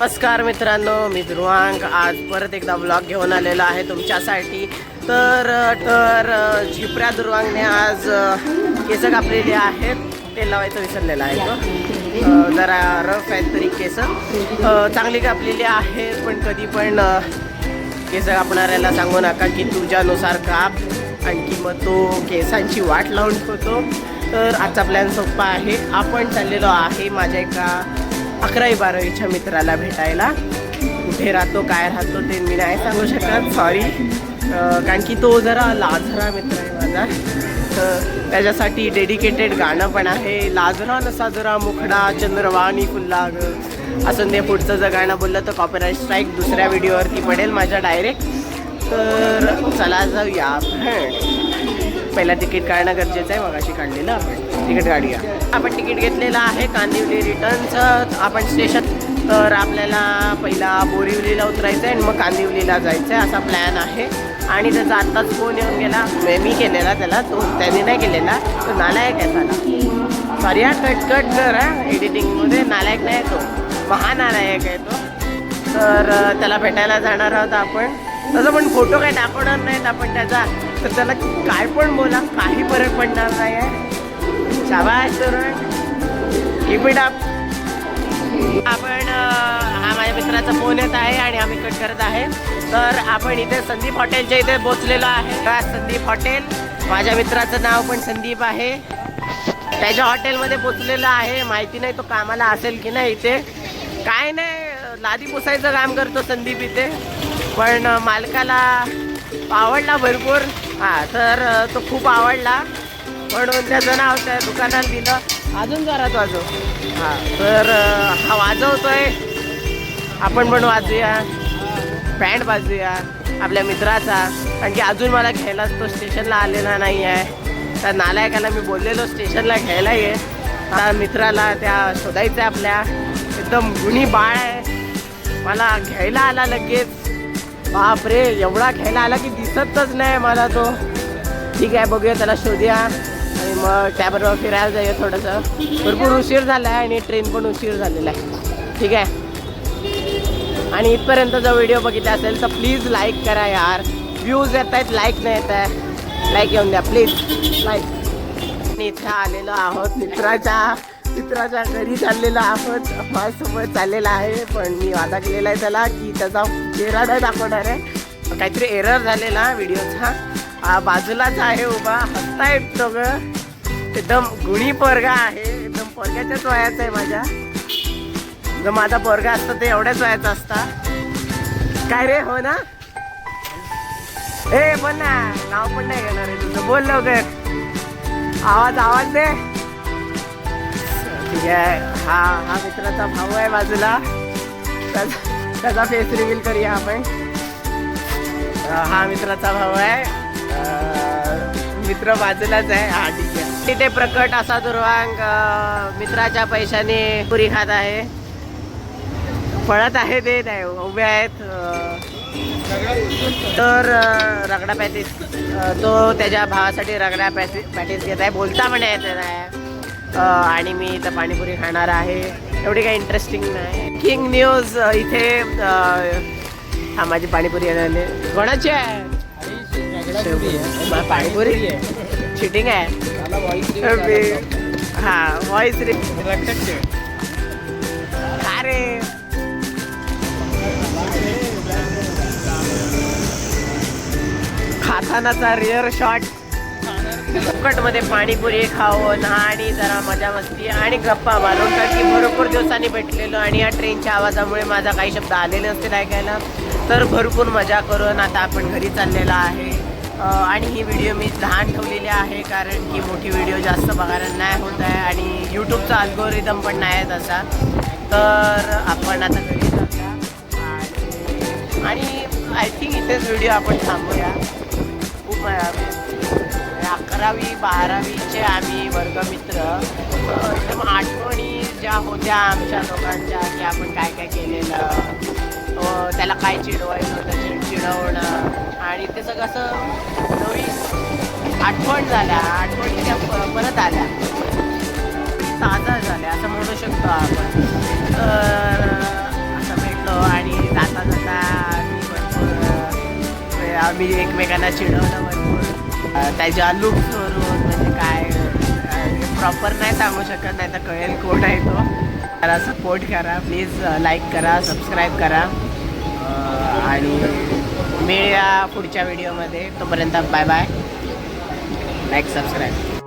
नमस्कार मित्रांनो, मी ध्रुवांक आज परत एकदा ब्लॉग घेऊन आलेला आहे तुमच्यासाठी। तर झिपऱ्या ध्रुवांकने आज केस कापलेले आहेत। तेल लावायचं विसरलेला आहे तो, जरा रफ आहेत तरी केस चांगली कापलेली आहेत। पण कधी पण केस कापणाऱ्याला सांगू नका की तुझ्यानुसार काप, आणखी मग तो केसांची वाट लावून ठेवतो। तर आजचा प्लॅन सोपा आहे, आपण चाललेलो आहे माझ्या एका 11वी-12वीच्या मित्राला भेटायला। कुठे राहतो काय राहतो ते मी नाही सांगू शकत, सॉरी, कारण की तो जरा लाजरा मित्र आहे माझा। तर त्याच्यासाठी डेडिकेटेड गाणं पण आहे, लाजरा नसा जरा मुखडा चंद्रवाणी फुल्ला ग असं ते पुढचं जर गाणं बोललं तर कॉपीराइट स्ट्राईक दुसऱ्या व्हिडिओवरती पडेल माझ्या डायरेक्ट। तर चला जाऊया आपण। पहिला तिकीट काढणं गरजेचं आहे, मगाशी काढलेलं आपण तिकीट काढूया। आपण तिकीट घेतलेलं आहे कांदिवली रिटर्नचं आपण स्टेशन। तर आपल्याला पहिला बोरिवलीला उतरायचं आहे आणि मग कांदिवलीला जायचं आहे असा प्लॅन आहे। आणि त्याचा आत्ताच फोन येऊन गेला, मी केलेला त्याला, तो त्याने नाही केलेला, तो नालायक आहे त्याला। सॉरी हा, कट कर हा, एडिटिंगमध्ये नालायक नाही तो, महानालायक आहे तो। तर त्याला भेटायला जाणार आहोत आपण। तसं पण फोटो काही दाखवणार नाहीत आपण त्याचा, तर त्याला काय पण बोला काही फरक पडणार नाही आहे। शाबाश तरुण, कीप इट अप। आपण हा माझ्या मित्राचा फोन येत आहे आणि आम्ही कट करत आहे। तर आपण इथे संदीप हॉटेलच्या इथे पोचलेलो आहे का, संदीप हॉटेल, माझ्या मित्राचं नाव पण संदीप आहे। त्याच्या हॉटेलमध्ये पोचलेलं आहे, माहिती नाही तो कामाला असेल की नाही इथे, काय नाही लादी पुसायचं काम करतो संदीप इथे, पण मालकाला आवडला भरपूर। हां, तर तो खूप आवडला म्हणून त्याचं नाव त्या दुकानाला दिलं। अजून जोरात वाजव। हां, तर हा वाजवतोय, आपण पण वाजूया, बँड वाजूया आपल्या मित्राचा। कारण की अजून मला घ्यायला तो स्टेशनला आलेला नाही आहे। त्या नालायकाला मी बोललेलो स्टेशनला घ्यायला ये, त्या मित्राला त्या शोधायचं आहे आपल्या, एकदम गुणी बाळ आहे, मला घ्यायला आला लगेच। बापरे, एवढा घ्यायला आला की दिसतच नाही मला तो। ठीक आहे, बघूया त्याला शोधूया आणि मग त्याबरोबर फिरायला जाऊया थोडंसं। भरपूर उशीर झाला आहे आणि ट्रेन पण उशीर झालेला आहे। ठीक आहे, आणि इथपर्यंत जर व्हिडिओ बघितला असेल तर प्लीज लाईक करा यार, व्ह्यूज येत आहेत, लाईक नाही येत आहे, लाईक येऊन द्या प्लीज, लाईक। आणि इथे आलेलो आहोत मित्राच्या घरी चाललेलो आहोत, माझ्यासोबत चाललेला आहे। पण मी वादा केलेला आहे त्याला की त्याचा चेहरा नाही दाखवणार आहे, काहीतरी एरर झालेला व्हिडिओचा। बाजूलाच आहे उभा, हसताय दोघं, एकदम गुणी पोरगा आहे, एकदम पोरग्याच्याच वयाचा आहे माझ्या। जर माझा पोरगा असता तर एवढ्याच वयाचा असता काय रे, हो ना? ए बोल ना, नाव पण नाही घेणार आहे तुझं, बोल लवकर, आवाज दे। ठीक आहे, हा मित्राचा भाऊ आहे बाजूला, त्याचा फेस रिव्हील करूया आपण। हा मित्राचा भाऊ आहे, मित्र बाजूलाच आहे। हा ठीक आहे, तिथे प्रकट असा ध्रुवांक मित्राच्या पैशाने पुरी खात आहे, पळत आहे ते नाही उभे आहेत। तर रगडा पॅटीस, तो त्याच्या भावासाठी रगडा पॅटीस घेत आहे, बोलता पण येत नाही। आणि मी इथं पाणीपुरी खाणार आहे, एवढी काही इंटरेस्टिंग नाही। किंग न्यूज इथे, हा माझी पाणीपुरी आले, कोणाची आहे पाणीपुरी? चिटिंग आहे। हा व्हॉइस रे, अरे खातानाचा रिअर शॉट, फुकटमध्ये पाणीपुरी खाऊन आणि जरा मजा मस्ती आणि गप्पा मारून, कारण की भरपूर दिवसांनी भेटलेलो आणि या ट्रेनच्या आवाजामुळे माझा काही शब्द आलेले नसतील ऐकायला। तर भरपूर मजा करून आता आपण घरी चाललेला आहे। आणि ही व्हिडिओ मी लहान ठेवलेली आहे कारण की मोठी व्हिडिओ जास्त बघायला नाही होत आहे आणि यूट्यूबचा अल्गोरिदम पण नाही आहे तसा। तर आपण आता घरी जाऊया आणि आय थिंक इथेच व्हिडिओ आपण थांबूया। खूप 11वी-12वीचे आम्ही वर्गमित्र, एकदम आठवणी ज्या होत्या आमच्या लोकांच्या की आपण काय काय केलेलं, त्याला काय चिडवायचं होतं, चिडवणं, आणि ते सगळं असं नवीन आठवण झाल्या, आठवणी त्या परत आल्या, ताजा झाल्या असं म्हणू शकतो आपण। तर असं आम्ही एकमेकांना चिडवलं भरपूर त्याच्या लुक्सवरून, म्हणजे काय प्रॉपर नाही सांगू शकत, नाही तर कळेल कोण आहे तो. त्याला सपोर्ट करा प्लीज, लाईक करा, सबस्क्राईब करा आणि मिळूया पुढच्या व्हिडिओमध्ये. तोपर्यंत बाय बाय, लाईक सबस्क्राईब.